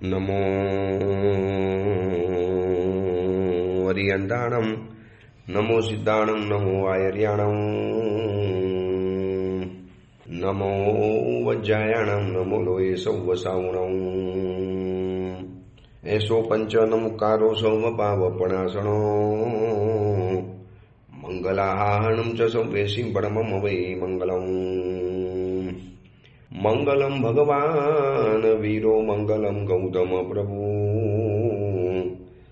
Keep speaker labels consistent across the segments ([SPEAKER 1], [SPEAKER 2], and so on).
[SPEAKER 1] નમો વરિયંતાણમ, નમો સિદ્ધાણમ, નમો આયર્યાણમ, નમો વજ્જાયાણમ, નમો લોય સૌવસાવણમ. એસો પંચ નમુકારો સૌમપાવપણાસણો મંગલાહાણમ ચ સૌવેશી પરમમ વૈ મંગલમ. મંગલમ ભગવાન વીરો, મંગલમ ગૌતમ પ્રભુ,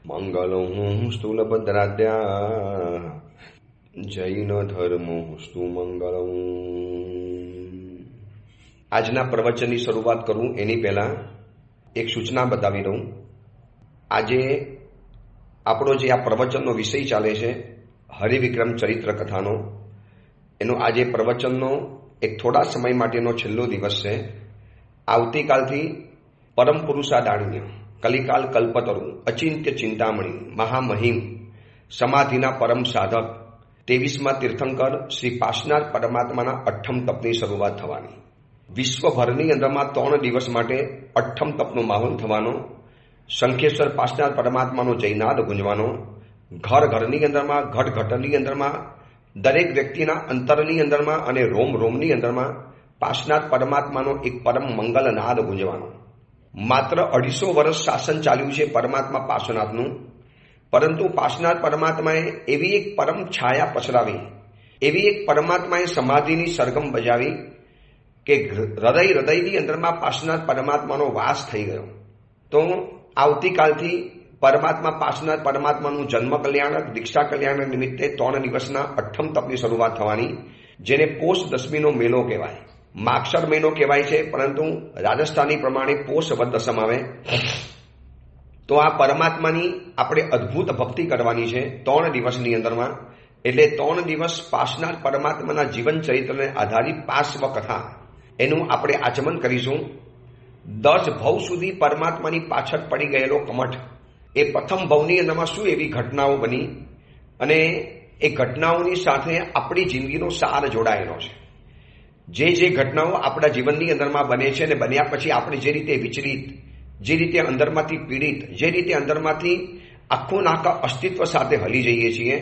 [SPEAKER 1] મંગલમ સ્થૂલભદ્રાદ્યા જૈન ધર્મોસ્તુ મંગલમ. આજના પ્રવચનની શરૂઆત કરું એની પહેલા એક સૂચના બતાવી દઉં. આજે આપણો જે આ પ્રવચનનો વિષય ચાલે છે હરિવિક્રમ ચરિત્ર કથાનો, એનો આજે પ્રવચનનો એક થોડા સમય માટેનો છેલ્લો દિવસ છે. આવતીકાલથી પરમ પુરુષાદાણ્ય કલિકાલ કલ્પતરુ અચિંત્ય ચિંતામણી મહામહિમ સમાધિના પરમ સાધક 23મા તીર્થંકર શ્રી પાર્શ્વનાથ પરમાત્માના અઠ્ઠમ તપની શરૂઆત થવાની. વિશ્વભરની અંદરમાં 3 દિવસ માટે અઠ્ઠમ તપનો માહોલ થવાનો. શંખેશ્વર પાર્શ્વનાથ પરમાત્માનો જયનાદ ગુંજવાનો. ઘર ઘરની અંદરમાં, ઘટ ઘટની અંદરમાં, દરેક વ્યક્તિના અંતરની અંદરમાં અને રોમ રોમની અંદરમાં પાર્શ્વનાથ પરમાત્માનો એક પરમ મંગલ નાદ ગુંજવાનો. માત્ર 250 વર્ષ શાસન ચાલ્યું છે પરમાત્મા પાર્શ્વનાથનું, પરંતુ પાર્શ્વનાથ પરમાત્માએ એવી એક પરમ છાયા પસરાવી, એવી એક પરમાત્માએ સમાધિની સરગમ બજાવી કે હૃદયની અંદરમાં પાર્શ્વનાથ પરમાત્માનો વાસ થઈ ગયો. તો આવતીકાલથી પરમાત્મા પાર્શ્વનાથ પરમાત્માનું જન્મ કલ્યાણક, દીક્ષા કલ્યાણક નિમિત્તે 3 દિવસના અઠ્ઠમ તપની શરૂઆત થવાની, જેને પોષ દશમીનો મેળો કહેવાય. માક્ષર મહિનો કહેવાય છે, પરંતુ રાજસ્થાની પ્રમાણે પોષ વદ દસમ આવે. તો આ પરમાત્માની આપણે અદ્ભુત ભક્તિ કરવાની છે 3 દિવસની અંદરમાં. એટલે 3 દિવસ પાર્શ્વનાથ પરમાત્માના જીવન ચરિત્રને આધારિત પાર્શ્વ કથા, એનું આપણે આચમન કરીશું. 10 ભવ સુધી પરમાત્માની પાછળ પડી ગયેલો કમઠ, એ પ્રથમ ભવની અંદરમાં શું એવી ઘટનાઓ બની અને એ ઘટનાઓની સાથે આપણી જિંદગીનો સાર જોડાયેલો છે. જે ઘટનાઓ આપણા જીવનની અંદરમાં બને છે અને બન્યા પછી આપણે જે રીતે વિચલિત, જે રીતે અંદરમાંથી પીડિત, જે રીતે અંદરમાંથી આખું નાકા અસ્તિત્વ સાથે હલી જઈએ છીએ,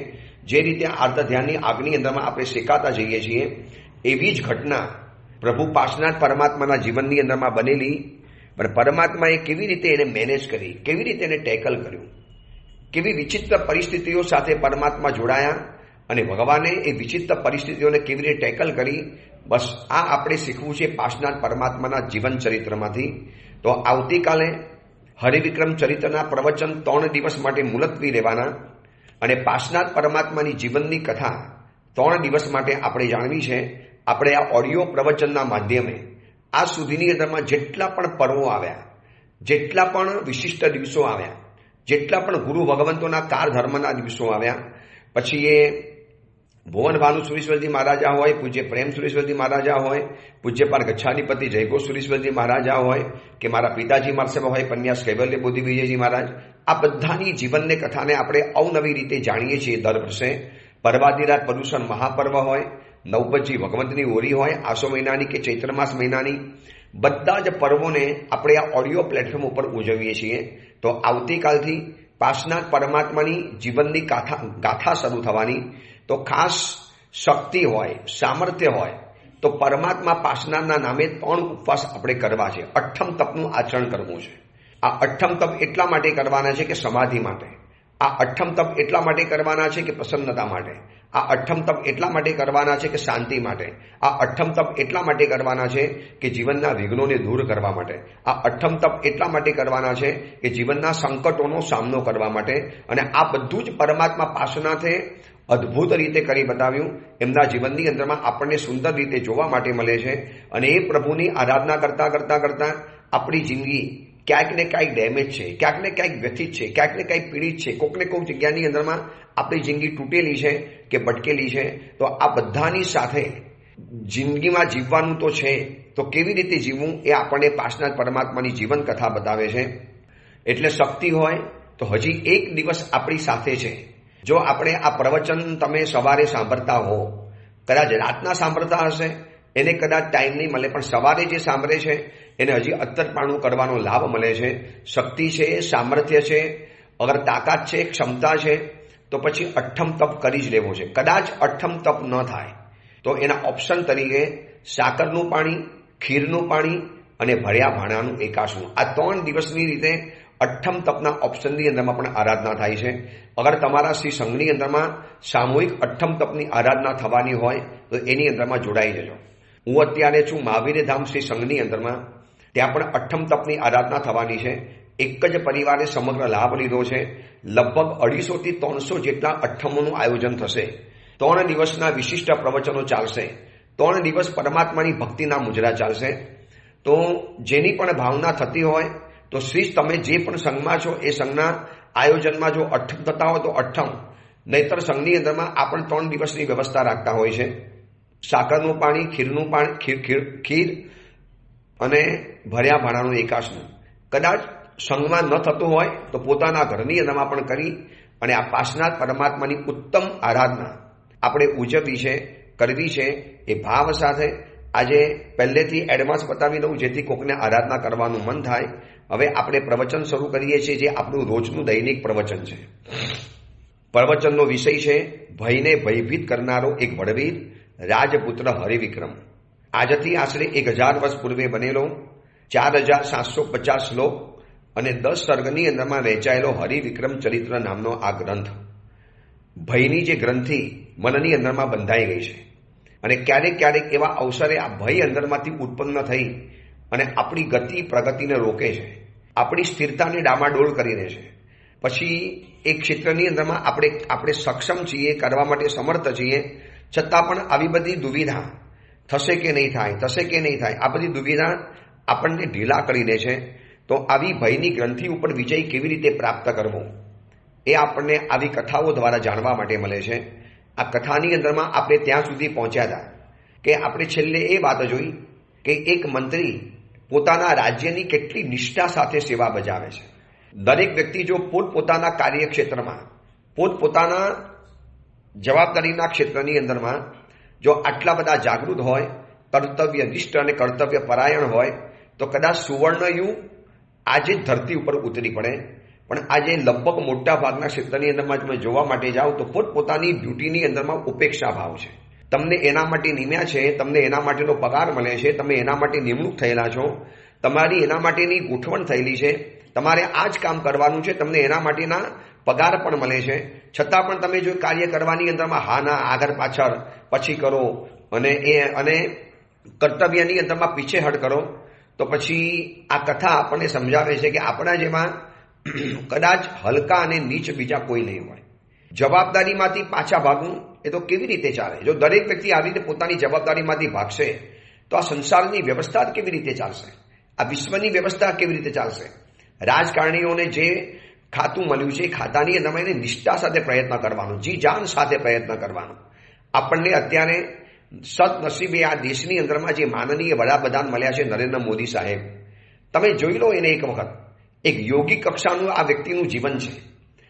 [SPEAKER 1] જે રીતે આર્ત ધ્યાનની આગની અંદરમાં આપણે શેકાતા જઈએ છીએ, એવી જ ઘટના પ્રભુ પાર્શ્વનાથ પરમાત્માના જીવનની અંદરમાં બનેલી. પણ પરમાત્માએ કેવી રીતે એને મેનેજ કરી, કેવી રીતે એને ટેકલ કર્યું, કેવી વિચિત્ર પરિસ્થિતિઓ સાથે પરમાત્મા જોડાયા અને ભગવાને એ વિચિત્ર પરિસ્થિતિઓને કેવી રીતે ટેકલ કરી, બસ આ આપણે શીખવું છે પાર્શ્વનાથ પરમાત્માના જીવન ચરિત્રમાંથી. તો આવતીકાલે હરિવિક્રમ ચરિત્રના પ્રવચન 3 દિવસ માટે મુલતવી લેવાના અને પાર્શ્વનાથ પરમાત્માની જીવનની કથા 3 દિવસ માટે આપણે જાણવી છે. આપણે આ ઓડિયો પ્રવચનના માધ્યમે આ સુધીની અંદરમાં જેટલા પણ પર્વો આવ્યા, જેટલા પણ વિશિષ્ટ દિવસો આવ્યા, જેટલા પણ ગુરુ ભગવંતોના કાર ધર્મના દિવસો આવ્યા, પછી એ ભુવન ભાનુ સુરેશ્વરજી મહારાજા હોય, પૂજ્ય પ્રેમ સુરેશ્વરજી મહારાજા હોય, પૂજ્યપાલ ગચ્છાધિપતિ જયગો સુરેશ્વરજી મહારાજા હોય, કે મારા પિતાજી માર્સેમાં હોય પન્યાસ કૈવલ્ય બોધિ વિજયજી મહારાજ, આ બધાની જીવનની કથાને આપણે અવનવી રીતે જાણીએ છીએ દર વર્ષે. પર્વાદિરાજ પર્યુષણ મહાપર્વ હોય, નવપતજી ભગવંતની હોરી હોય, આસો મહિનાની કે ચૈત્ર માસ મહિનાની, બધા જ પર્વોને આપણે આ ઓડિયો પ્લેટફોર્મ ઉપર ઉજવીએ છીએ. તો આવતીકાલથી પાર્શ્વનાથ પરમાત્માની જીવનની ગાથા શરૂ થવાની. તો ખાસ શક્તિ હોય, સામર્થ્ય હોય તો પરમાત્મા પાર્શ્વનાથના નામે 3 ઉપવાસ આપણે કરવા છે. અઠ્ઠમ તપનું આચરણ કરવું છે. આ અઠ્ઠમ તપ એટલા માટે કરવાના છે કે સમાધિ માટે. આ અઠ્ઠમ તપ એટલા માટે કરવાના છે કે પ્રસન્નતા માટે. આ અઠ્ઠમ તપ એટલા માટે કરવાના છે કે શાંતિ માટે. આ અઠ્ઠમ તપ એટલા માટે કરવાના છે કે જીવનના વિઘ્નોને દૂર કરવા માટે. આ અઠ્ઠમ તપ એટલા માટે કરવાના છે કે જીવનના સંકટોનો સામનો કરવા માટે. અને આ બધું જ પરમાત્મા પાર્શ્વનાથે અદ્ભુત રીતે કરી બતાવ્યું. એમના જીવનની અંદરમાં આપણને સુંદર રીતે જોવા માટે મળે છે. અને એ પ્રભુની આરાધના કરતા કરતા કરતા આપણી જિંદગી ક્યાંક ને ક્યાંક ડેમેજ છે, ક્યાંક ને ક્યાંક વ્યથિત છે, ક્યાંક ને ક્યાંક પીડિત છે, કોઈક ને કોઈક જગ્યાની અંદરમાં આપણી જિંદગી તૂટેલી છે કે ભટકેલી છે. તો આ બધાની સાથે જિંદગીમાં જીવવાનું તો છે, તો કેવી રીતે જીવવું એ આપણને પાર્શ્વનાથ પરમાત્માની જીવન કથા બતાવે છે. એટલે શક્તિ હોય તો હજી એક દિવસ આપણી સાથે છે. જો આપણે આ પ્રવચન તમે સવારે સાંભળતા હો, કદાચ રાતના સાંભળતા હશે, એને કદાચ ટાઈમ નહીં મળે, પણ સવારે જે સાંભળે છે એને હજી અત્તરપાણું કરવાનો લાભ મળે છે. શક્તિ છે, સામર્થ્ય છે, અગર તાકાત છે, ક્ષમતા છે, તો પછી અઠ્ઠમ તપ કરી જ લેવો છે. કદાચ અઠ્ઠમ તપ ન થાય તો એના ઓપ્શન તરીકે સાકરનું પાણી, ખીરનું પાણી અને ભર્યા ભાણાનું એકાસનું, આ 3 દિવસની રીતે અઠ્ઠમ તપના ઓપ્શનની અંદરમાં પણ આરાધના થાય છે. અગર તમારા શ્રી સંઘની અંદરમાં સામૂહિક અઠ્ઠમ તપની આરાધના થવાની હોય તો એની અંદરમાં જોડાઈ જજો. હું અત્યારે છું મહાવીર ધામ શ્રી સંઘની અંદરમાં, ત્યાં પણ અઠ્ઠમ તપની આરાધના થવાની છે. એક જ પરિવારે સમગ્ર લાભ લીધો છે. લગભગ 250 થી 300 જેટલા અઠ્ઠમોનું આયોજન થશે. 3 દિવસના વિશિષ્ટ પ્રવચનો ચાલશે. 3 દિવસ પરમાત્માની ભક્તિના મુજરા ચાલશે. તો જેની પણ ભાવના થતી હોય તો શ્રી તમે જે પણ સંઘમાં છો એ સંઘના આયોજનમાં જો અઠ્ઠમ થતા હોય તો અઠ્ઠમ, નહીતર સંઘની અંદરમાં આ પણ 3 દિવસની વ્યવસ્થા રાખતા હોય છે. સાકરનું પાણી, ખીરનું પાણી, ખીર અને ભર્યા ભાણાનું એકાસનું. કદાચ સંઘમાં ન થતું હોય તો પોતાના ઘરની અંદરમાં પણ કરી અને આ પાસનાથ પરમાત્માની ઉત્તમ આરાધના આપણે ઉજવવી છે, કરવી છે. એ ભાવ સાથે આજે પહેલેથી એડવાન્સ બતાવી દઉં જેથી કોકને આરાધના કરવાનું મન થાય. હવે આપણે પ્રવચન શરૂ કરીએ છીએ, જે આપણું રોજનું દૈનિક પ્રવચન છે. પ્રવચનનો વિષય છે ભયને ભયભીત કરનારો એક વડવીર, રાજપુત્ર હરિવિક્રમ. આજથી આશરે 1000 વર્ષ પૂર્વે બનેલો 4750 શ્લોક અને 10 સર્ગની અંદરમાં વહેંચાયેલો હરિવિક્રમ ચરિત્ર નામનો આ ગ્રંથ. ભયની જે ગ્રંથિ મનની અંદરમાં બંધાઈ ગઈ છે અને ક્યારેક ક્યારેક એવા અવસરે આ ભય અંદરમાંથી ઉત્પન્ન થઈ અને આપણી ગતિ પ્રગતિને રોકે છે, આપણી સ્થિરતાને ડામાડોળ કરી દે છે. પછી એ ક્ષેત્રની અંદરમાં આપણે સક્ષમ છીએ, કરવા માટે સમર્થ છીએ, છતાં પણ આવી બધી દુવિધા થશે કે નહીં થાય, થશે કે નહીં થાય, આ બધી દુવિધા આપણને ઢીલા કરી દે છે. તો આવી ભયની ગ્રંથિ ઉપર વિજય કેવી રીતે પ્રાપ્ત કરવો એ આપણને આવી કથાઓ દ્વારા જાણવા માટે મળે છે. આ કથાની અંદરમાં આપણે ત્યાં સુધી પહોંચ્યા હતા કે આપણે છેલ્લે એ વાત જોઈ કે એક મંત્રી પોતાના રાજ્યની કેટલી નિષ્ઠા સાથે સેવા બજાવે છે. દરેક વ્યક્તિ જો પોતપોતાના કાર્યક્ષેત્રમાં, પોતપોતાના જવાબદારીના ક્ષેત્રની અંદરમાં જો આટલા બધા જાગૃત હોય, કર્તવ્યનિષ્ઠ અને કર્તવ્ય પરાયણ હોય તો કદાચ સુવર્ણયુગ આજે જ ધરતી ઉપર ઉતરી પડે. પણ આજે લગભગ મોટા ભાગના ક્ષેત્રની અંદરમાં તમે જોવા માટે જાઓ તો પોતપોતાની ડ્યુટીની અંદરમાં ઉપેક્ષા ભાવ છે. તમને એના માટે નિમ્યા છે, તમને એના માટેનો પગાર મળે છે, તમે એના માટે નિમણૂક થયેલા છો, તમારી એના માટેની ગોઠવણ થયેલી છે, તમારે આ જ કામ કરવાનું છે, તમને એના માટેના પગાર પણ મળે છે, છતાં પણ તમે જો કાર્ય કરવાની અંદરમાં હા ના, આગળ પાછળ, પછી કરો અને કર્તવ્યની અંદરમાં પીછેહટ કરો તો પછી આ કથા આપણને સમજાવે છે કે આપણા જેમાં કદાચ હલકા અને નીચ બીજા કોઈ નહીં હોય. જવાબદારીમાંથી પાછા ભાગવું એ તો કેવી રીતે ચાલે? જો દરેક વ્યક્તિ આવી રીતે પોતાની જવાબદારીમાંથી ભાગશે તો આ સંસારની વ્યવસ્થા કેવી રીતે ચાલશે? આ વિશ્વની વ્યવસ્થા કેવી રીતે ચાલશે? રાજકારણીઓને જે ખાતું મળ્યું છે, ખાતાની અંદરમાં એને નિષ્ઠા સાથે પ્રયત્ન કરવાનો, જી જાન સાથે પ્રયત્ન કરવાનો. આપણને અત્યારે સદનસીબે આ દેશની અંદરમાં જે માનનીય વડાપ્રધાન મળ્યા છે નરેન્દ્ર મોદી સાહેબ, તમે જોઈ લો એને એક વખત. એક યોગી કક્ષાનું આ વ્યક્તિનું જીવન છે.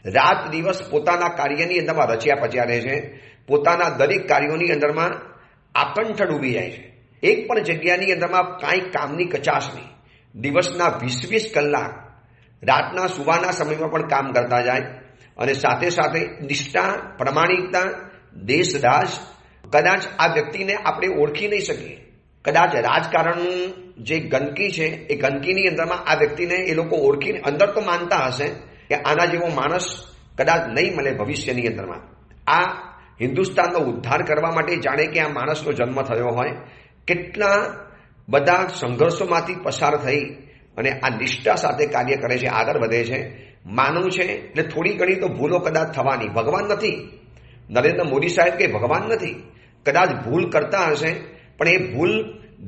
[SPEAKER 1] રાત દિવસ પોતાના કાર્યની અંદરમાં રચ્યા પચ્યા રહે છે, પોતાના દરેક કાર્યોની અંદરમાં આકંઠ ડૂબી જાય છે. એક પણ જગ્યાની અંદરમાં કાંઈ કામની કચાશ નહીં. દિવસના 20-20 કલાક રાતના સુવાના સમયમાં પણ કામ કરતા જાય અને સાથે સાથે નિષ્ઠા, પ્રમાણિકતા, દેશરાજ. કદાચ આ વ્યક્તિને આપણે ઓળખી નહીં શકીએ. કદાચ રાજકારણનું જે ગંદકી છે એ ગંદકીની અંદરમાં આ વ્યક્તિને એ લોકો ઓળખીને અંદર તો માનતા હશે કે આના જેવો માણસ કદાચ નહીં મળે ભવિષ્યની અંદરમાં. આ હિન્દુસ્તાનનો ઉદ્ધાર કરવા માટે જાણે કે આ માણસનો જન્મ થયો હોય. કેટલા બધા સંઘર્ષોમાંથી પસાર થઈ અને આ નિષ્ઠા સાથે કાર્ય કરે છે, આગળ વધે છે. માનવ છે એટલે થોડી ઘણી તો ભૂલો કદાચ થવાની. ભગવાન નથી. નરેન્દ્ર મોદી સાહેબ કે ભગવાન નથી. કદાચ ભૂલ કરતા હશે પણ એ ભૂલ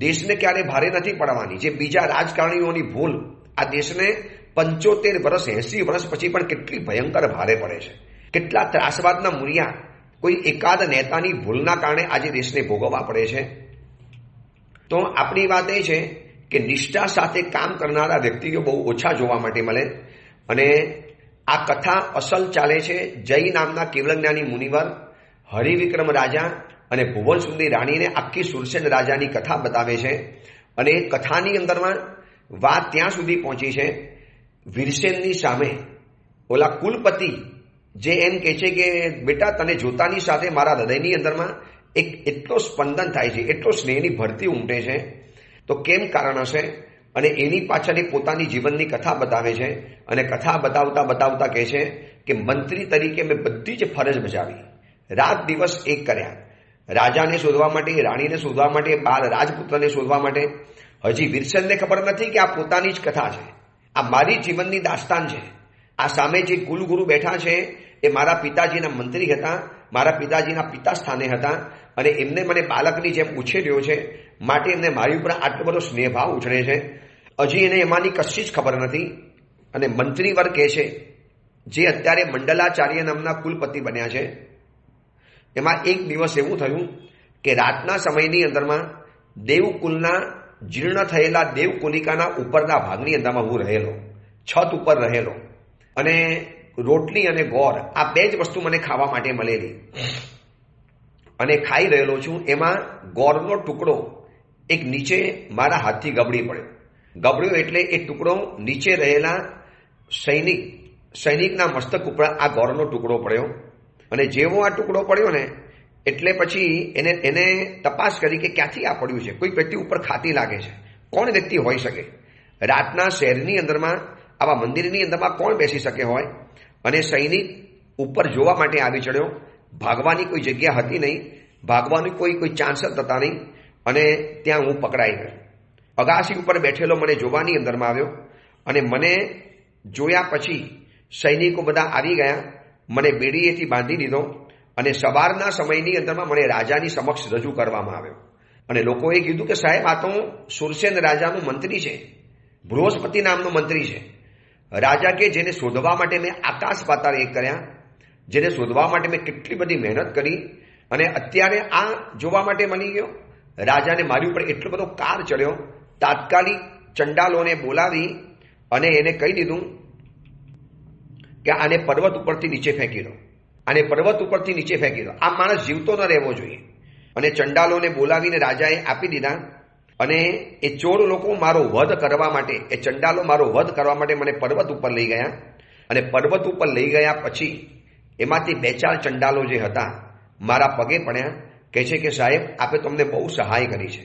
[SPEAKER 1] દેશને ક્યારે ભારે નથી પડવાની. જે બીજા રાજકારણીઓની ભૂલ આ દેશને 75 વર્ષ 80 વર્ષ પછી પણ કેટલી ભયંકર ભારે પડે છે. કેટલા ત્રાસવાદના મૂળિયા કોઈ એકાદ નેતાની ભૂલના કારણે આજે દેશને ભોગવવા પડે છે. તો આપણી વાત એ છે કે નિષ્ઠા સાથે કામ કરનારા વ્યક્તિઓ બહુ ઓછા જોવા માટે મળે. અને આ કથા અસલ ચાલે છે જય નામના કેવલજ્ઞાની મુનિવર, હરિવિક્રમ રાજા અને ભુવન સુંદરી રાણીને આખી સુરસેન રાજાની કથા બતાવે છે. અને એ કથાની અંદરમાં વાત ત્યાં સુધી પહોંચી છે, વીરસેનની સામે ઓલા કુલપતિ જે એમ કહે છે કે બેટા તને જોતાની સાથે મારા હૃદયની અંદરમાં એક એટલો સ્પંદન થાય છે, એટલો સ્નેહની ભરતી ઉમટે છે. તો કેમ કારણ હશે? અને એની પાછળ એ પોતાની જીવનની કથા બતાવે છે. અને કથા બતાવતા બતાવતા કહે છે કે મંત્રી તરીકે મેં બધી જ ફરજ બજાવી, રાત દિવસ એક કર્યા, રાજાને શોધવા માટે, રાણીને શોધવા માટે, બાળ રાજપુત્રને શોધવા માટે. હજી વીરસેનને ખબર નથી કે આ પોતાની જ કથા છે, આ મારી જીવનની દાસ્તાન છે. આ સામે જે કુલગુરુ બેઠા છે એ મારા પિતાજીના મંત્રી હતા, મારા પિતાજીના પિતા સ્થાને હતા, અને એમને મને બાળકની જેમ ઉછેર્યો છે, માટે એમને મારી ઉપર આટલો બધો સ્નેહભાવ ઉછળે છે. હજી એને એમાંની કશી જ ખબર નથી. અને મંત્રી વર્ગ કહે છે, જે અત્યારે મંડલાચાર્ય નામના કુલપતિ બન્યા છે, એમાં એક દિવસ એવું થયું કે રાતના સમયની અંદરમાં દેવકુલના જીર્ણ થયેલા દેવકુલિકાના ઉપરના ભાગની અંદરમાં હું રહેલો, છત ઉપર રહેલો, અને રોટલી અને ગોળ આ બે જ વસ્તુ મને ખાવા માટે મળેલી, અને ખાઈ રહેલો છું. એમાં ગોળનો ટુકડો એક નીચે મારા હાથથી ગબડી ગબડ્યો. એટલે એ ટુકડો નીચે રહેલા સૈનિકના મસ્તક ઉપર આ ગોળનો ટુકડો પડ્યો. અને જેવો આ ટુકડો પડ્યો ને એટલે પછી એને તપાસ કરી કે ક્યાંથી આ પડ્યું છે, કોઈ વ્યક્તિ ઉપર ખાતી લાગે છે, કોણ વ્યક્તિ હોઈ શકે? રાતના શહેરની અંદરમાં આવા મંદિરની અંદરમાં કોણ બેસી શકે હોય? અને સૈનિક ઉપર જોવા માટે આવી ચડ્યો. ભાગવાની કોઈ જગ્યા હતી નહીં, ભાગવાની કોઈ ચાન્સ જ હતા નહીં. અને ત્યાં હું પકડાઈ ગયો. અગાસી ઉપર બેઠેલો મને જોવાની અંદરમાં આવ્યો, અને મને જોયા પછી સૈનિકો બધા આવી ગયા, મને બેડીએથી બાંધી દીધો, અને સવારના સમયની અંદરમાં મને રાજાની સમક્ષ રજૂ કરવામાં આવ્યો. અને લોકોએ કીધું કે સાહેબ આ તો સુરસેન રાજાનું મંત્રી છે, બૃહસ્પતિ નામનો મંત્રી છે. રાજા કે જેને શોધવા માટે મેં આકાશ પાતાળ એક કર્યા, જેને શોધવા માટે મેં કેટલી બધી મહેનત કરી, અને અત્યારે આ જોવા માટે મળી ગયો. રાજાને મારી ઉપર એટલો બધો કાર ચડ્યો. તાત્કાલિક ચંડાલોને બોલાવી અને એને કહી દીધું કે આને પર્વત ઉપરથી નીચે ફેંકી દો, આને પર્વત ઉપરથી નીચે ફેંકી દો, આ માણસ જીવતો ન રહેવો જોઈએ. અને ચંડાલોને બોલાવીને રાજાએ આપી દીધા. અને એ ચોર લોકો મારો વધ કરવા માટે, એ ચંડાલો મારો વધ કરવા માટે મને પર્વત ઉપર લઈ ગયા. અને પર્વત ઉપર લઈ ગયા પછી એમાંથી 2-4 ચંડાલો જે હતા મારા પગે પડ્યા, કહે છે કે સાહેબ આપે તો અમને બહુ સહાય કરી છે,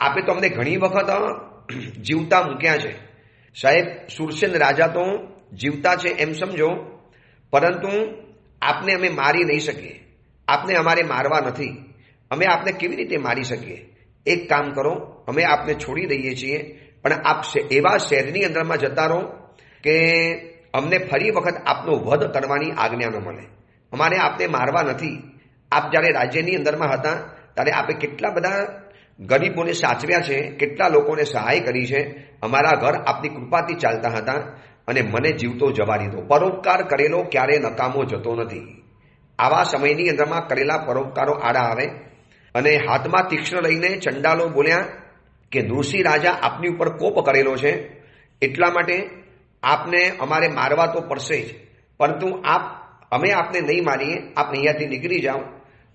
[SPEAKER 1] આપે તો અમને ઘણી વખત જીવતા મૂક્યા છે. સાહેબ સુરસેન રાજા તો જીવતા છે એમ સમજો, પરંતુ આપને અમે મારી નહીં શકીએ, આપને અમારે મારવા નથી, અમે આપને કેવી રીતે મારી શકીએ? એક કામ કરો, અમે આપને છોડી દઈએ છીએ, પણ આપ એવા શહેરની અંદરમાં જતા રહો કે અમને ફરી વખત આપનો વધ કરવાની આજ્ઞા ન મળે. અમારે આપને મારવા નથી. આપ જ્યારે રાજ્યની અંદરમાં હતા ત્યારે આપે કેટલા બધા ગરીબોને સાચવ્યા છે, કેટલા લોકોને સહાય કરી છે. અમારા ઘર આપની કૃપાથી ચાલતા હતા, અને મને જીવતો જવા દીધો. પરોપકાર કરેલો ક્યારેય નકામો જતો નથી. આવા સમયની અંદરમાં કરેલા પરોપકારો આડા આવે. અને હાથમાં તીક્ષ્ણ લઈને ચંડાલો બોલ્યા કે નૃસિંહ રાજા આપની ઉપર કોપ કરેલો છે, એટલા માટે આપને અમારે મારવા તો પડશે જ, પરંતુ અમે આપને નહીં મારીએ, આપ અહીંયાથી નીકળી જાઓ.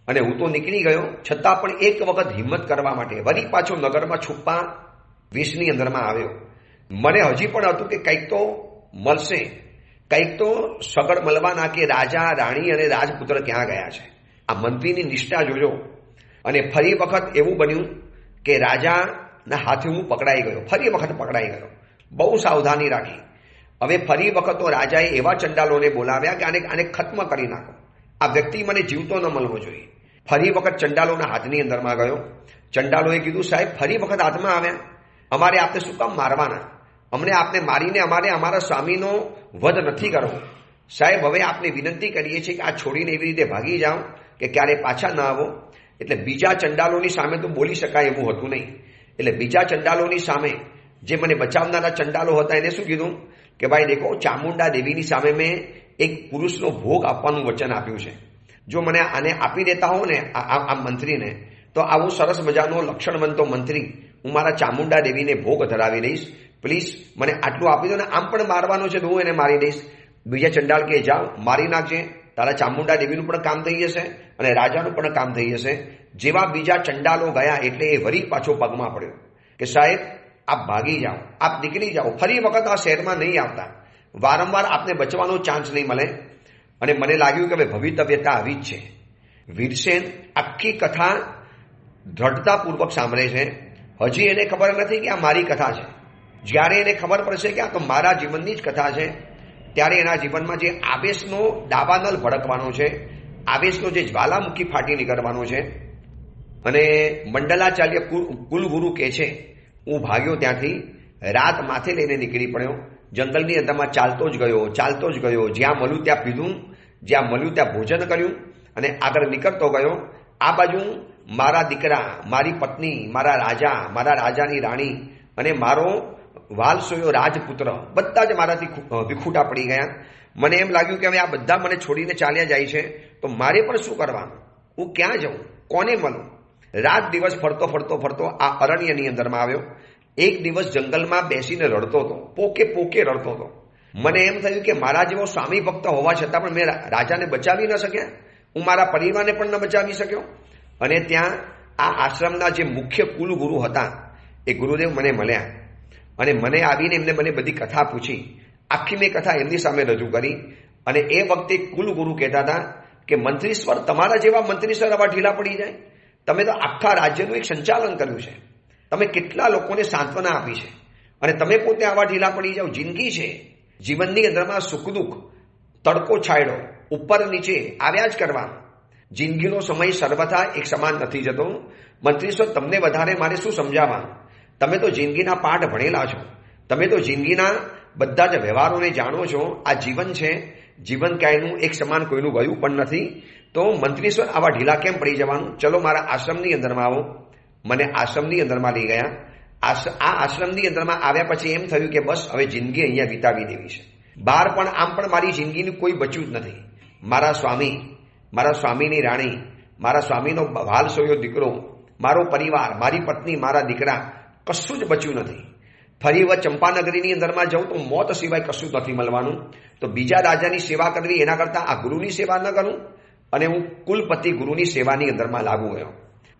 [SPEAKER 1] અને હું તો નીકળી ગયો, છતાં પણ એક વખત હિંમત કરવા માટે વળી પાછો નગરમાં છુપ્પા વેશની અંદરમાં આવ્યો. મને હજી પણ હતું કે કંઈક તો મળશે, કંઈક તો સગડ મળવાના, કે રાજા, રાણી અને રાજપુત્ર ક્યાં ગયા છે. આ મંત્રીની નિષ્ઠા જોજો. અને ફરી વખત એવું બન્યું કે રાજાના હાથે હું પકડાઈ ગયો, ફરી વખત પકડાઈ ગયો. બહુ સાવધાની રાખી. હવે ફરી વખત તો રાજાએ એવા ચંડાલોને બોલાવ્યા કે આને ખત્મ કરી નાખો, આ વ્યક્તિ મને જીવતો ન મળવો જોઈએ. ફરી વખત ચંડાલોના હાથની અંદરમાં ગયો. ચંડાલોએ કીધું સાહેબ ફરી વખત હાથમાં આવ્યા, અમારે આપને શું કામ મારવાના? અમને આપને મારીને અમારે અમારા સ્વામીનો વધ નથી કરવો. સાહેબ હવે આપને વિનંતી કરીએ છીએ કે આ છોડીને એવી રીતે ભાગી જાઓ કે ક્યારે પાછા ના આવો. એટલે બીજા ચંડાલોની સામે તો બોલી શકાય એવું હતું નહીં. એટલે બીજા ચંડાલોની સામે જે મને બચાવનારા ચંડાલો હતા એને શું કીધું કે ભાઈ દેખો, ચામુંડા દેવીની સામે મેં એક પુરુષનો ભોગ આપવાનું વચન આપ્યું છે. જો મને આને આપી દેતા હો ને આ મંત્રીને, તો આવું સરસ મજાનો લક્ષણવંતો મંત્રી હું મારા ચામુંડા દેવીને ભોગ ધરાવી દઈશ. પ્લીઝ મને આટલું આપી દો ને, આમ પણ મારવાનો છે તો હું એને મારી દઈશ. બીજા ચંડાલ કે જાઓ મારી નાખજે. તારા ચામુંડા દેવીનું પણ કામ થઈ જશે અને રાજાનું પણ કામ થઈ જશે. જેવા બીજા ચંડાલો ગયા એટલે એ વળી પાછો પગમાં પડ્યો કે સાહેબ આપ ભાગી જાઓ, આપ નીકળી જાઓ, ફરી વખત આ શહેરમાં નહીં આવતા, વારંવાર આપને બચવાનો ચાન્સ નહીં મળે. અને મને લાગ્યું કે હવે ભવિતવ્યતા આવી જ છે. વીરસેન આખી કથા દ્રઢતાપૂર્વક સાંભળે છે. હજી એને ખબર નથી કે આ મારી કથા છે. જ્યારે એને ખબર પડશે કે આ તો મારા જીવનની જ કથા છે, ત્યારે એના જીવનમાં જે આવેશનો દાવાનલ ભડકવાનો છે, આવેશનો જે જ્વાલામુખી ફાટી નીકળવાનો છે. અને મંડલાચાર્ય કુલગુરુ કહે છે, હું ભાગ્યો ત્યાંથી, રાત માથે લઈને નીકળી પડ્યો, જંગલની અંદરમાં ચાલતો જ ગયો, જ્યાં મળ્યું ત્યાં પીધું, જ્યાં મળ્યું ત્યાં ભોજન કર્યું અને આગળ નીકળતો ગયો. આ બાજુ મારા દીકરા, મારી પત્ની, મારા રાજા, મારા રાજાની રાણી અને મારો વાલસોયો રાજપુત્ર બધા જ મારાથી વિખૂટા પડી ગયા. મને એમ લાગ્યું કે હવે આ બધા મને છોડીને ચાલ્યા જાય છે, તો મારે પણ શું કરવાનું? હું ક્યાં જાઉં? કોને મળું? રાત દિવસ ફરતો ફરતો ફરતો આ અરણ્યની અંદરમાં આવ્યો. એક દિવસ જંગલમાં બેસીને રડતો હતો, પોકે પોકે રડતો હતો. મને એમ થયું કે મારા જેવો સ્વામી ભક્ત હોવા છતાં પણ મેં રાજાને બચાવી ન શક્યા, હું મારા પરિવારને પણ ન બચાવી શક્યો. અને ત્યાં આ આશ્રમના જે મુખ્ય કુલગુરુ હતા એ ગુરુદેવ મને મળ્યા અને મને આવીને એમને મને બધી કથા પૂછી. આખી મેં કથા એમની સામે રજૂ કરી. અને એ વખતે કુલગુરુ કહેતા હતા કે મંત્રીશ્વર, તમારા જેવા મંત્રીશ્વર આવા ઢીલા પડી જાય? તમે તો આખા રાજ્યનું એક સંચાલન કર્યું છે, તમે કેટલા લોકોને સાંત્વના આપી છે અને તમે પોતે આવા ઢીલા પડી જાઓ? જિંદગી છે, જીવનની અંદરમાં સુખ દુઃખ, તડકો છાંયડો, ઉપર નીચે આવ્યા જ કરવાનું. જિંદગીનો સમય સર્વથા એક સમાન નથી જતો. મંત્રીશ્વર, તમને વધારે મારે શું સમજાવવાનું? તમે તો જિંદગીના પાઠ ભણેલા છો, તમે તો જિંદગીના બધા જ વ્યવહારોને જાણો છો. આ જીવન છે, જીવન ક્યાંયનું એક સમાન કોઈનું ગયું પણ નથી. તો મંત્રીશ્વર, આવા ઢીલા કેમ પડી જવાનું? ચલો મારા આશ્રમની અંદરમાં આવો. મને આશ્રમની અંદરમાં લઈ ગયા. આ આશ્રમની અંદરમાં આવ્યા પછી એમ થયું કે બસ હવે જિંદગી અહીંયા વિતાવી દેવી છે. બહાર પણ આમ પણ મારી જિંદગીનું કોઈ બચ્યું જ નથી. મારા સ્વામી, મારા સ્વામીની રાણી, મારા સ્વામીનો વાલસોયો દીકરો, મારો પરિવાર, મારી પત્ની, મારા દીકરા, કશું જ બચ્યું નથી. ફરી વખત ચંપાનગરીની અંદરમાં જાઉં તો મોત સિવાય કશું નથી મળવાનું. તો બીજા રાજાની સેવા કરવી એના કરતાં આ ગુરુની સેવા ન કરું. અને હું કુલપતિ ગુરુની સેવાની અંદરમાં લાગુ ગયો.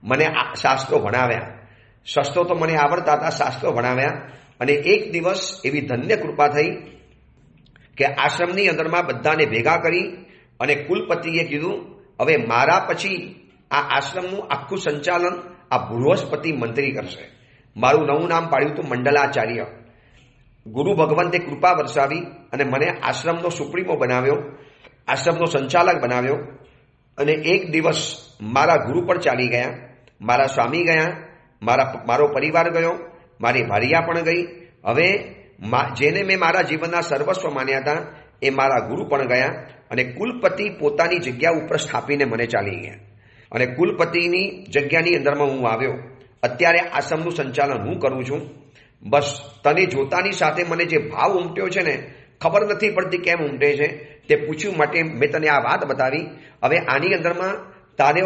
[SPEAKER 1] મને શાસ્ત્રો ભણાવ્યા, શસ્ત્રો તો મને આવડતા હતા, શાસ્ત્રો ભણાવ્યા. અને એક દિવસ એવી ધન્ય કૃપા થઈ કે આશ્રમની અંદરમાં બધાને ભેગા કરી અને કુલપતિએ કીધું, હવે મારા પછી આ આશ્રમનું આખું સંચાલન આ બૃહસ્પતિ મંત્રી કરશે. મારું નવું નામ પાડ્યું હતું મંડલાચાર્ય. ગુરુ ભગવંતે કૃપા વરસાવી અને મને આશ્રમનો સુપ્રીમો બનાવ્યો, આશ્રમનો સંચાલક બનાવ્યો. અને એક દિવસ મારા ગુરુ પણ ચાલી ગયા, મારા સ્વામી ગયા, મારો પરિવાર ગયો, મારી ભારિયા પણ ગઈ. હવે જેને મેં મારા જીવનના સર્વસ્વ માન્યા હતા એ મારા ગુરુ પણ ગયા. અને કુલપતિ પોતાની જગ્યા ઉપર સ્થાપીને મને ચાલી ગયા. અને કુલપતિની જગ્યાની અંદરમાં હું આવ્યો. અત્યારે આશ્રમનું સંચાલન હું કરું છું. બસ તને જોતાની સાથે મને જે ભાવ ઉમટ્યો છે ને, ખબર નથી પડતી કેમ ઉમટે છે. તે પૂછ્યું માટે મેં તને આ વાત બતાવી. હવે આની અંદરમાં તારે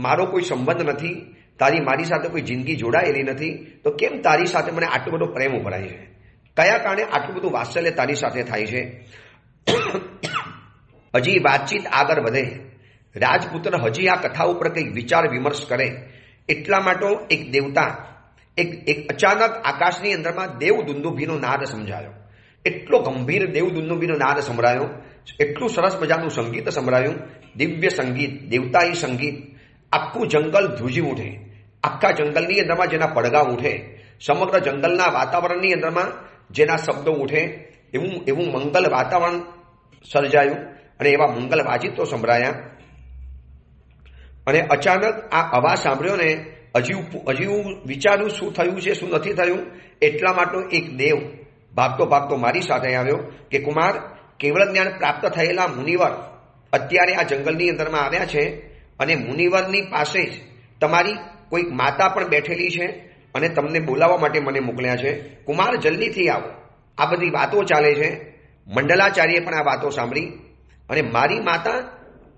[SPEAKER 1] મારો કોઈ સંબંધ નથી, તારી મારી સાથે કોઈ જિંદગી જોડાયેલી નથી, તો કેમ તારી સાથે મને આટલો બધો પ્રેમ ઉભરાય છે? કયા કારણે આટલું બધું વાત્સલ્ય તારી સાથે થાય છે? હજી વાતચીત આગળ વધે, રાજપુત્ર હજી આ કથા ઉપર કંઈક વિચાર વિમર્શ કરે એટલા માટે એક દેવતા એક અચાનક આકાશની અંદરમાં દેવ દુંદુભીનો નાદ સમજાયો. એટલો ગંભીર દેવ દુંદુભીનો નાદ સંભળાયો, એટલું સરસ મજાનું સંગીત સંભળાયું, દિવ્ય સંગીત, દેવતાઈ સંગીત. આખું જંગલ ધ્રુજી ઉઠે. આખા જંગલની અંદરમાં જેના પડઘા ઉઠે, સમગ્ર જંગલના વાતાવરણની અંદરમાં જેના શબ્દો ઉઠે, એવું મંગલ વાતાવરણ સર્જાયું અને એવા મંગલ વાજિત્રો સંભળાયા. અને અચાનક આ અવાજ સાંભળ્યો ને, હજી હું વિચાર્યું શું થયું છે, શું નથી થયું. એટલા માટે એક દેવ ભાગતો ભાગતો મારી સાથે આવ્યો કે કુમાર, કેવળ જ્ઞાન પ્રાપ્ત થયેલા મુનિવર અત્યારે આ જંગલની અંદરમાં આવ્યા છે અને મુનિવરની પાસે જ તમારી કોઈક માતા પણ બેઠેલી છે અને તમને બોલાવવા માટે મને મોકલ્યા છે. કુમાર, જલ્દીથી આવો. આ બધી વાતો ચાલે છે. મંડલાચાર્યએ પણ આ વાતો સાંભળી. અને મારી માતા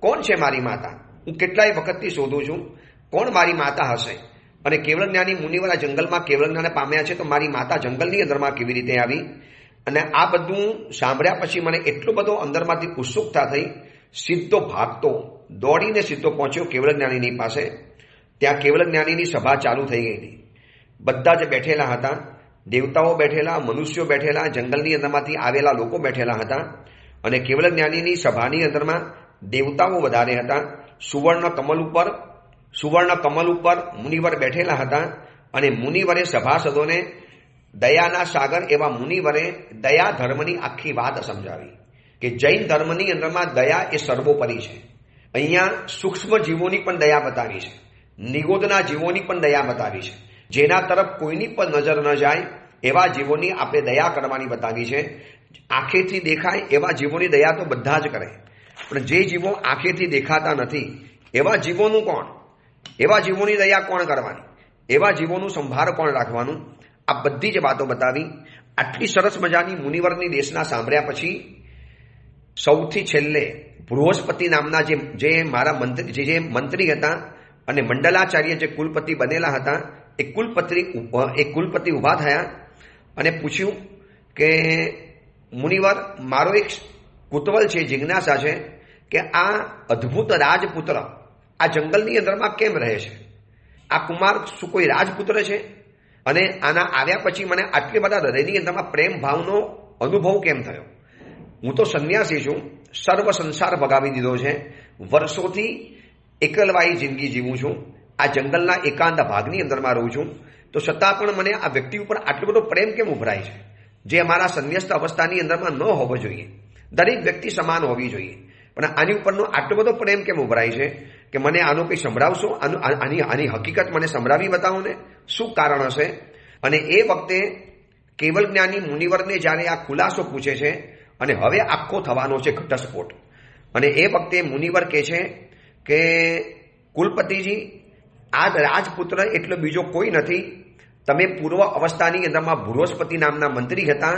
[SPEAKER 1] કોણ છે? મારી માતા હું કેટલાય વખતથી શોધું છું, કોણ મારી માતા હશે? અને કેવળ જ્ઞાની મુનિવર આ જંગલમાં કેવળ જ્ઞાને પામ્યા છે, તો મારી માતા જંગલની અંદરમાં કેવી રીતે આવી? અને આ બધું સાંભળ્યા પછી મને એટલો બધો અંદરમાંથી ઉત્સુકતા થઈ, સીધો ભાગતો દોડીને સીધો પહોંચ્યો કેવળ જ્ઞાનીની પાસે. ત્યાં કેવળ જ્ઞાનીની સભા ચાલુ થઈ ગઈ હતી. બધા જ બેઠેલા હતા. દેવતાઓ બેઠેલા, મનુષ્યો બેઠેલા, જંગલની અંદરમાંથી આવેલા લોકો બેઠેલા હતા. અને કેવળ જ્ઞાનીની સભાની અંદરમાં દેવતાઓ વધારે હતા. સુવર્ણ કમલ ઉપર મુનિવર બેઠેલા હતા. અને મુનિવરે સભાસદોને દયાના સાગર એવા મુનિવરે દયા ધર્મની આખી વાત સમજાવી કે જૈન ધર્મની અંદરમાં દયા એ સર્વોપરી છે. અહીંયા સૂક્ષ્મ જીવોની પણ દયા બતાવી છે, નિગોદના જીવોની પણ દયા બતાવી છે. જેના તરફ કોઈની પણ નજર ન જાય એવા જીવોની આપણે દયા કરવાની બતાવી છે. આંખેથી દેખાય એવા જીવોની દયા તો બધા જ કરે, પણ જે જીવો આંખેથી દેખાતા નથી એવા જીવોનું કોણ, એવા જીવોની દયા કોણ કરવાની, એવા જીવોનું સંભાળ કોણ રાખવાનું, આ બધી જ વાતો બતાવી. આટલી સરસ મજાની મુનિવરની દેશના સાંભળ્યા પછી સૌથી છેલ્લે બૃહસ્પતિ નામના જે મારા મંત્રી હતા અને મંડલાચાર્ય જે કુલપતિ બનેલા હતા એ કુલપતિ ઉભા થયા અને પૂછ્યું કે મુનિવર, મારો એક કુતૂહલ છે, જિજ્ઞાસા છે કે આ અદ્ભુત રાજપુત્ર આ જંગલની અંદરમાં કેમ રહે છે? આ કુમાર શું કોઈ રાજપુત્ર છે? અને આના આવ્યા પછી મને આટલી બધા હૃદયની અંદરમાં પ્રેમ ભાવનો અનુભવ કેમ થયો? હું તો સંન્યાસી છું, સર્વ સંસાર ભગાવી દીધો છે, વર્ષોથી એકલવાયી જિંદગી જીવું છું, આ જંગલના એકાંત ભાગની અંદરમાં રહું છું, તો છતાં પણ મને આ વ્યક્તિ ઉપર આટલો બધો પ્રેમ કેમ ઉભરાય છે, જે અમારા સંન્યસ્ત અવસ્થાની અંદરમાં ન હોવો જોઈએ? દરેક વ્યક્તિ સમાન હોવી જોઈએ, પણ આની ઉપરનો આટલો બધો પ્રેમ કેમ ઉભરાય છે કે મને આનો કંઈ સંભળાવશો? આની હકીકત મને સંભળાવી બતાવો ને, શું કારણ હશે? અને એ વખતે કેવળ જ્ઞાની મુનિવરને જ્યારે આ ખુલાસો પૂછે છે અને હવે આખો થવાનો છે ઘટસ્ફોટ, અને એ વખતે મુનિવર કહે છે કે કુલપતિજી, આ રાજપુત્ર એટલો બીજો કોઈ નથી. તમે પૂર્વ અવસ્થાની અંદરમાં બૃહસ્પતિ નામના મંત્રી હતા,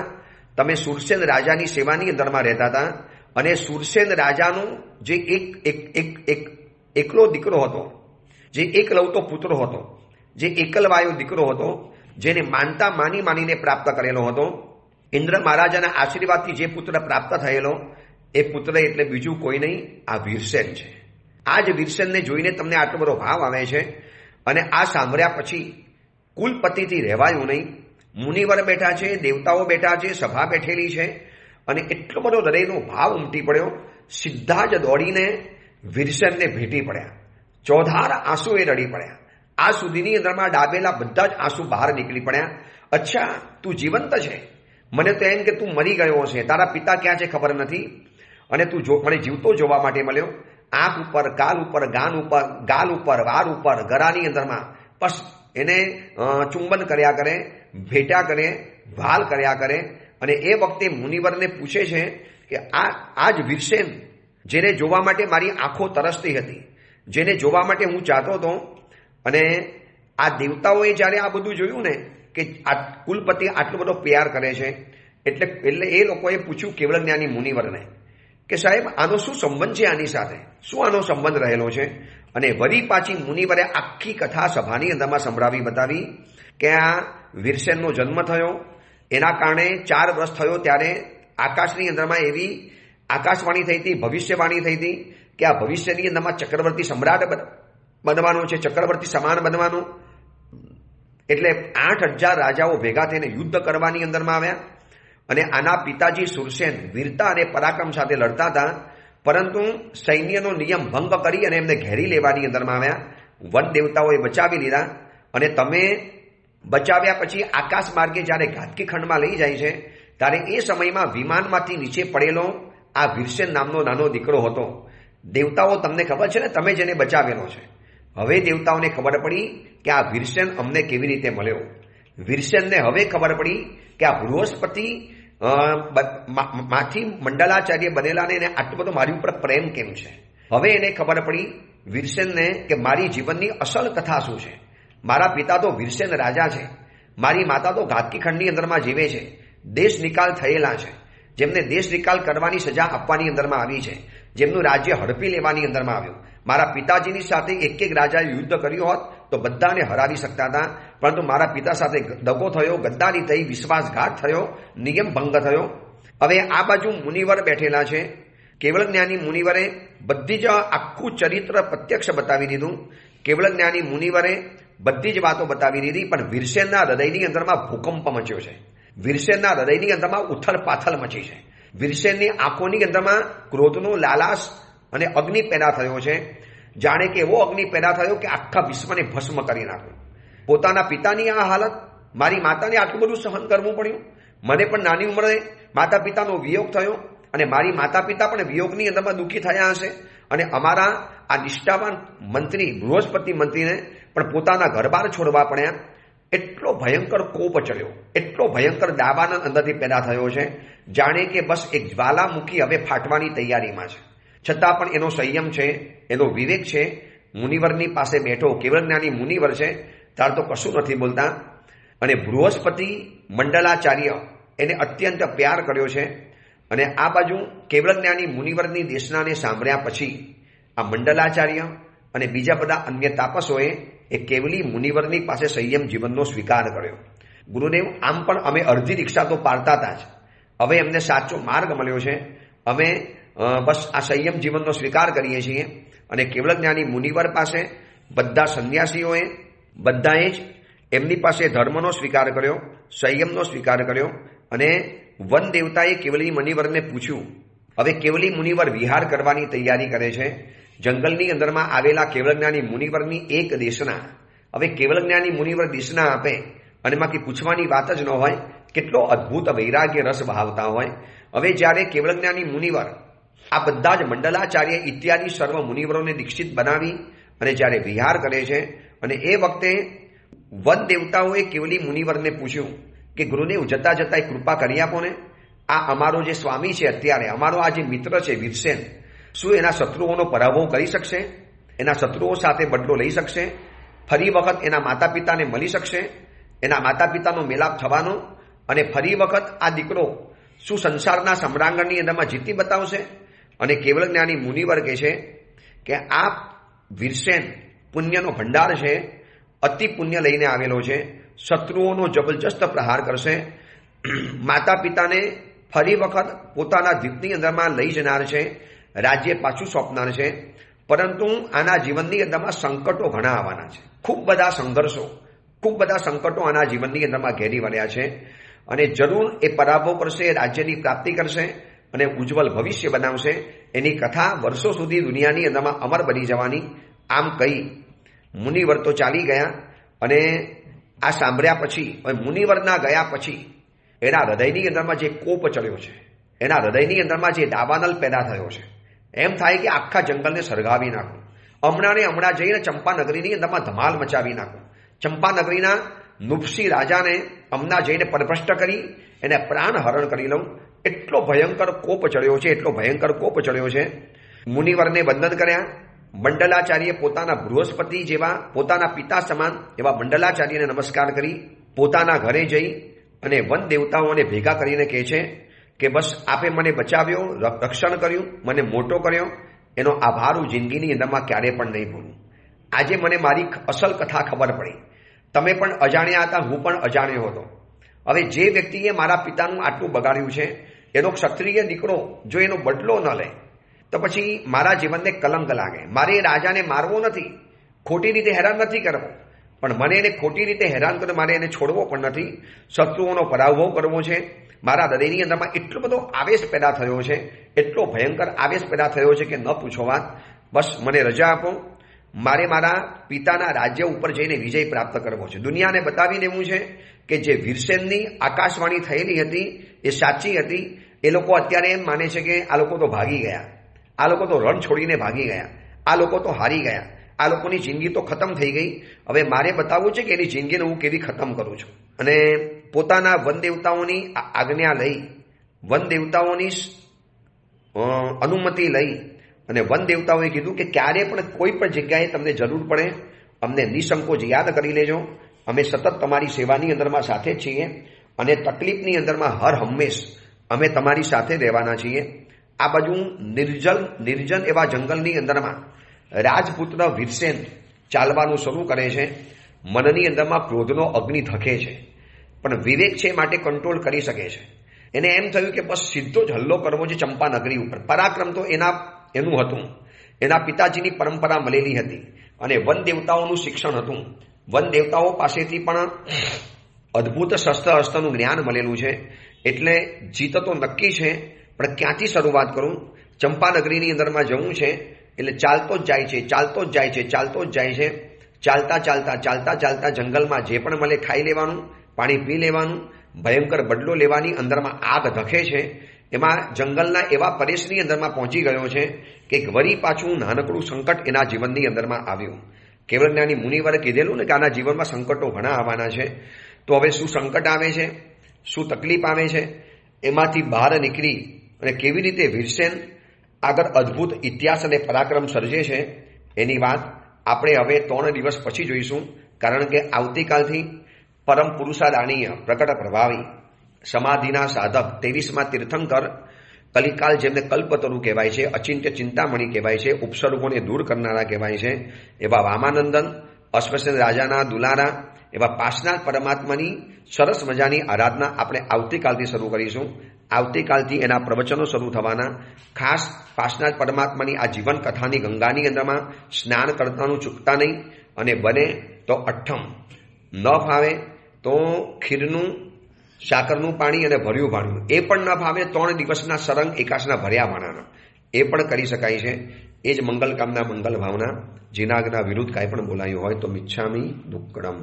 [SPEAKER 1] તમે સુરસેન રાજાની સેવાની અંદરમાં રહેતા હતા, અને સુરસેન રાજાનો જે એકલો દીકરો હતો, જે એકલવતો પુત્ર હતો, જે એકલવાયો દીકરો હતો, જેને માનીને પ્રાપ્ત કરેલો હતો, ઇન્દ્ર મહારાજાના આશીર્વાદથી જે પુત્ર પ્રાપ્ત થયેલો, એ પુત્ર એટલે બીજું કોઈ નહીં, આ વીરસેન છે. આ જ વીરસેનને જોઈને તમને આટલો બધો ભાવ આવે છે. અને આ સાંભળ્યા પછી કુલપતિથી રહેવાયું નહીં. મુનિવર બેઠા છે, દેવતાઓ બેઠા છે, સભા બેઠેલી છે, અને એટલો બધો હૃદયનો ભાવ ઉમટી પડ્યો. સીધા જ દોડીને વીરસેનને ભેટી પડ્યા. ચોધાર આંસુ એ રડી પડ્યા. આ સુધીની અંદરમાં ડાબેલા બધા જ આંસુ બહાર નીકળી પડ્યા. અચ્છા, તું જીવંત છે? મને તો એમ કે તું મરી ગયો હશે, તારા પિતા ક્યાં છે ખબર નથી, અને તું મને જીવતો જોવા માટે મળ્યો. આંખ ઉપર, ગાલ ઉપર, ગાલ ઉપર, વાર ઉપર, ગળાની અંદરમાં બસ એને ચુંબન કર્યા કરે, ભેટ્યા કરે, ભાલ કર્યા કરે. અને એ વખતે મુનિવરને પૂછે છે કે આ જ વીરસેન જેને જોવા માટે મારી આંખો તરસતી હતી, જેને જોવા માટે હું ચાહતો હતો. અને આ દેવતાઓએ જ્યારે આ બધું જોયું ને કે આ કુલપતિ આટલો બધો પ્યાર કરે છે, એટલે એ લોકોએ પૂછ્યું કેવળ જ્ઞાની મુનિવરને કે સાહેબ, આનો શું સંબંધ છે? આની સાથે શું આનો સંબંધ રહેલો છે? અને વળી પાછી મુનિવરે આખી કથા સભાની અંદરમાં સંભળાવી બતાવી કે આ વીરસેનનો જન્મ થયો, એના કારણે 4 વર્ષ થયો ત્યારે આકાશની અંદરમાં એવી આકાશવાણી થઈ હતી, ભવિષ્યવાણી થઈ હતી કે આ ભવિષ્યની અંદરમાં ચક્રવર્તી સમ્રાટ બનવાનો છે, ચક્રવર્તી સમાન બનવાનો. એટલે 8000 રાજાઓ ભેગા થઈને યુદ્ધ કરવાની અંદરમાં આવ્યા. અને આના પિતાજી સુરસેન વીરતા અને પરાક્રમ સાથે લડતા હતા, પરંતુ સૈન્યનો નિયમ ભંગ કરી અને એમને ઘેરી લેવાની અંદરમાં આવ્યા. વન દેવતાઓએ બચાવી લીધા. અને તમે બચાવ્યા પછી આકાશ માર્ગે જ્યારે ઘાતકી ખંડમાં લઈ જાય છે ત્યારે એ સમયમાં વિમાનમાંથી નીચે પડેલો આ વીરસેન નામનો નાનો દીકરો હતો. દેવતાઓ, તમને ખબર છે ને, તમે જેને બચાવેલો છે. હવે દેવતાઓને ખબર પડી કે આ વીરસેન અમને કેવી રીતે મળ્યો. વીરસેનને હવે ખબર પડી કે આ બૃહસ્પતિ માંથી મંડલાચાર્ય બનેલાને એને આટલો બધો મારી ઉપર પ્રેમ કેમ છે. હવે એને ખબર પડી વીરસેનને કે મારી જીવનની અસલ કથા શું છે. મારા પિતા તો વીરસેન રાજા છે, મારી માતા તો ઘાતકી ખંડની અંદરમાં જીવે છે, દેશ નિકાલ થયેલા છે, જેમને દેશ નિકાલ કરવાની સજા આપવાની અંદરમાં આવી છે, જેમનું રાજ્ય હડપી લેવાની અંદરમાં આવ્યું. મારા પિતાજીની સાથે એક રાજાએ યુદ્ધ કર્યું હોત તો બધાને હરાવી શકતા હતા, પરંતુ મારા પિતા સાથે દગો થયો, ગદ્દારી થઈ, વિશ્વાસઘાત થયો, નિયમ ભંગ થયો. હવે આ બાજુ મુનિવર બેઠેલા છે કેવળ જ્ઞાની મુનિવરે બધી જ આખું ચરિત્ર પ્રત્યક્ષ બતાવી દીધું. કેવળ જ્ઞાની મુનિવરે બધી જ વાતો બતાવી દીધી, પણ વીરસેનના હૃદયની અંદરમાં ભૂકંપ મચ્યો છે. વીરસેનના હૃદયની અંદરમાં ઉથલ પાથલ મચી છે. વીરસેનની આંખોની અંદરમાં ક્રોધનો લાલાશ અને અગ્નિ પેદા થયો છે. જાણે કે એવો અગ્નિ પેદા થયો કે આખા વિશ્વને ભસ્મ કરી નાખ્યો. પોતાના પિતાની આ હાલત, મારી માતાને આટલું બધું સહન કરવું પડ્યું. મને પણ નાની ઉંમરે માતા પિતાનો વિયોગ થયો અને મારી માતા પિતા પણ વિયોગની અંદરમાં દુઃખી થયા હશે. અને અમારા આ નિષ્ઠાવાન મંત્રી બૃહસ્પતિ મંત્રીને પણ પોતાના ઘરબાર છોડવા પડ્યા. એટલો ભયંકર કોપ ચડ્યો, એટલો ભયંકર દાવાનંદ અંદરથી પેદા થયો છે. જાણે કે બસ એક જ્વાલામુખી હવે ફાટવાની તૈયારીમાં છે. છતાં પણ એનો સંયમ છે, એનો વિવેક છે. મુનિવરની પાસે બેઠો, કેવળ જ્ઞાની મુનિવર છે, તાર તો કશું નથી બોલતા. અને બૃહસ્પતિ મંડલાચાર્ય એને અત્યંત પ્યાર કર્યો છે. અને આ બાજુ કેવળ જ્ઞાની મુનિવરની દેશનાને સાંભળ્યા પછી આ મંડલાચાર્ય અને બીજા બધા અન્ય તાપસોએ એ કેવલી મુનિવરની પાસે સંયમ જીવનનો સ્વીકાર કર્યો. ગુરુદેવ, આમ પણ અમે અડધી રિક્ષા તો પાડતા હતા જ. હવે એમને સાચો માર્ગ મળ્યો છે. અમે બસ આ સંયમ જીવનનો સ્વીકાર કરીએ છીએ. અને કેવળ જ્ઞાની મુનિવર પાસે બધા સંન્યાસીઓએ બધાએ જ એમની પાસે ધર્મનો સ્વીકાર કર્યો, સંયમનો સ્વીકાર કર્યો. અને વન દેવતાએ કેવલી મુનિવરને પૂછ્યું. હવે કેવલી મુનિવર વિહાર કરવાની તૈયારી કરે છે. જંગલની અંદરમાં આવેલા કેવળ જ્ઞાની મુનિવરની એક દેશના. હવે કેવળ જ્ઞાની મુનિવર દેશના આપે અને એમાંથી પૂછવાની વાત જ ન હોય, કેટલો અદ્ભુત વૈરાગ્ય રસ ભાવતા હોય. હવે જ્યારે કેવળ જ્ઞાની મુનિવર આ બધા જ મંડલાચાર્ય ઇત્યાદિ સર્વ મુનિવરોને દીક્ષિત બનાવી અને જ્યારે વિહાર કરે છે, અને એ વખતે વન દેવતાઓએ કેવલી મુનિવરને પૂછ્યું કે ગુરુદેવ, જતા જતા કૃપા કરી આપો ને. આ અમારો જે સ્વામી છે, અત્યારે અમારો આ જે મિત્ર છે વીરસેન, શું એના શત્રુઓનો પરાભવ કરી શકશે? એના શત્રુઓ સાથે બદલો લઈ શકશે? ફરી વખત એના માતા પિતાને મળી શકશે? એના માતા પિતાનો મેલાપ થવાનો? અને ફરી વખત આ દીકરો શું સંસારના સમ્રાંગણની અંદરમાં જીતી બતાવશે? અને કેવળ જ્ઞાની મુનિવર કહે છે કે આ વીરસેન પુણ્યનો ભંડાર છે, અતિ પુણ્ય લઈને આવેલો છે. શત્રુઓનો જબરજસ્ત પ્રહાર કરશે. માતા પિતાને ફરી વખત પોતાના દ્વીપની અંદરમાં લઈ જનાર છે, રાજ્ય પાછું સોંપનાર છે. પરંતુ આના જીવનની અંદરમાં સંકટો ઘણા આવવાના છે. ખૂબ બધા સંઘર્ષો, ખૂબ બધા સંકટો આના જીવનની અંદરમાં ઘેરી વળ્યા છે. અને જરૂર એ પરાભવ કરશે, રાજ્યની પ્રાપ્તિ કરશે અને ઉજ્જવલ ભવિષ્ય બનાવશે. એની કથા વર્ષો સુધી દુનિયાની અંદરમાં અમર બની જવાની. આમ કહી મુનિવર તો ચાલી ગયા. અને આ સાંભળ્યા પછી, મુનિવરના ગયા પછી એના હૃદયની અંદરમાં જે કોપ ચડ્યો છે, એના હૃદયની અંદરમાં જે દાવાનલ પેદા થયો છે, એમ થાય કે આખા જંગલને સળગાવી નાખું. હમણાં જઈને ચંપાનગરીની અંદરમાં ધમાલ મચાવી નાખું. ચંપાનગરીના નુપસી રાજાને હમણાં જઈને પરભ્રષ્ટ કરી એને પ્રાણ હરણ કરી લઉં. એટલો ભયંકર કોપ ચડ્યો છે, એટલો ભયંકર કોપ ચડ્યો છે. મુનિવરને વંદન કર્યા. મંડલાચાર્ય પોતાના બૃહસ્પતિ જેવા, પોતાના પિતા સમાન એવા મંડલાચાર્યને નમસ્કાર કરી પોતાના ઘરે જઈ અને વન દેવતાઓને ભેગા કરીને કહે છે કે બસ આપે મને બચાવ્યો, રક્ષણ કર્યું, મને મોટો કર્યો. એનો આભાર હું જિંદગીની અંદરમાં ક્યારે પણ નહીં ભૂલું. આજે મને મારી અસલ કથા ખબર પડી. તમે પણ અજાણ્યા હતા, હું પણ અજાણ્યો હતો. હવે જે વ્યક્તિએ મારા પિતાનું આટલું બગાડ્યું છે, એનો ક્ષત્રિય દીકરો જો એનો બદલો ન લે તો પછી મારા જીવનને કલંક લાગે. મારે એ રાજાને મારવો નથી, ખોટી રીતે હેરાન નથી કરવો, પણ મને એને ખોટી રીતે હેરાન કરે, મારે એને છોડવો પણ નથી. શત્રુઓનો પરાભવ કરવો છે. મારા હૃદયની અંદરમાં એટલો બધો આવેશ પેદા થયો છે, એટલો ભયંકર આવેશ પેદા થયો છે કે ન પૂછો વાત. બસ મને રજા આપો. મારે મારા પિતાના રાજ્ય ઉપર જઈને વિજય પ્રાપ્ત કરવો છે. દુનિયાને બતાવી દેવું છે કે જે વીરસેનની આકાશવાણી થયેલી હતી એ સાચી હતી. એ લોકો અત્યારે એમ માને છે કે આ લોકો તો ભાગી ગયા, આ લોકો તો રણ છોડીને ભાગી ગયા, આ લોકો તો હારી ગયા, આ લોકોની જિંદગી તો ખતમ થઈ ગઈ. હવે મારે બતાવવું છે કે એની જિંદગીને હું કેવી ખતમ કરું છું. અને પોતાના વન દેવતાઓની આજ્ઞા લઈ, વન દેવતાઓની અનુમતિ લઈ અને વન દેવતાઓએ કીધું કે ક્યારે પણ કોઈ પણ જગ્યાએ તમને જરૂર પડે અમને નિસંકોચ યાદ કરી લેજો. અમે સતત તમારી સેવાની અંદરમાં સાથે જ છીએ અને તકલીફની અંદરમાં હર હંમેશ અમે તમારી સાથે રહેવાના છીએ. આ બાજુ નિર્જન એવા જંગલની અંદરમાં રાજપુત્ર વીરસેન ચાલવાનું શરૂ કરે છે. મનની અંદરમાં ક્રોધનો અગ્નિ ધકે છે, પણ વિવેક છે માટે કંટ્રોલ કરી શકે છે. એને એમ થયું કે બસ સીધો જ હલ્લો કરવો છે ચંપા નગરી ઉપર. પરાક્રમ તો એનું હતું, એના પિતાજીની પરંપરા મળેલી હતી અને વન દેવતાઓનું શિક્ષણ હતું. વન દેવતાઓ પાસેથી પણ અદ્ભુત શસ્ત્ર અસ્ત્રનું જ્ઞાન મળેલું છે. એટલે જીત તો નક્કી છે, પણ ક્યાંથી શરૂઆત કરું? ચંપાનગરીની અંદરમાં જવું છે એટલે ચાલતો જ જાય છે, ચાલતો જ જાય છે, ચાલતો જ જાય છે. ચાલતા ચાલતા ચાલતા ચાલતા જંગલમાં જે પણ મળે ખાઈ લેવાનું, પાણી પી લેવાનું, ભયંકર બદલો લેવાની. અંદરમાં આગ ધકે છે. એમાં જંગલના એવા પરેશની અંદરમાં પહોંચી ગયો છે કે વળી પાછું નાનકડું સંકટ એના જીવનની અંદરમાં આવ્યું. કેવળજ્ઞાની મુનિવરે કીધેલું ને કે આના જીવનમાં સંકટો ઘણા આવવાના છે. તો હવે શું સંકટ આવે છે, શું તકલીફ આવે છે, એમાંથી બહાર નીકળી અને કેવી રીતે વીરસેન આગળ અદ્ભુત ઇતિહાસ અને પરાક્રમ સર્જે છે એની વાત આપણે હવે 3 દિવસ પછી જોઈશું. કારણ કે આવતીકાલથી પરમ પુરુષાદાનીય પ્રકટ પ્રભાવી સમાધિના સાધક 23મા તીર્થંકર કલિકાલ, જેમને કલ્પતરુ કહેવાય છે, અચિંત્ય ચિંતામણી કહેવાય છે, ઉપસર્ગોને દૂર કરનારા કહેવાય છે, એવા વામાનંદન અશ્વસેન રાજાના દુલારા એવા પાર્શનાથ પરમાત્માની સરસ મજાની આરાધના આપણે આવતીકાલથી શરૂ કરીશું. આવતીકાલથી એના પ્રવચનો શરૂ થવાના. ખાસ પાર્શનાથ પરમાત્માની આ જીવન કથાની ગંગાની અંદરમાં સ્નાન કરતાનું ચૂકતા નહીં. અને બને તો અઠ્ઠમ, ન ફાવે તો ખીરનું, સાકરનું પાણી અને ભર્યું ભાણું, એ પણ ન ફાવે 3 દિવસના સરંગ એકાશના ભર્યા ભાણાના, એ પણ કરી શકાય છે. એ જ મંગલ કામના મંગલ ભાવના. જીનાગના વિરુદ્ધ કાંઈ પણ બોલાયું હોય તો મિચ્છામી દુક્કડમ.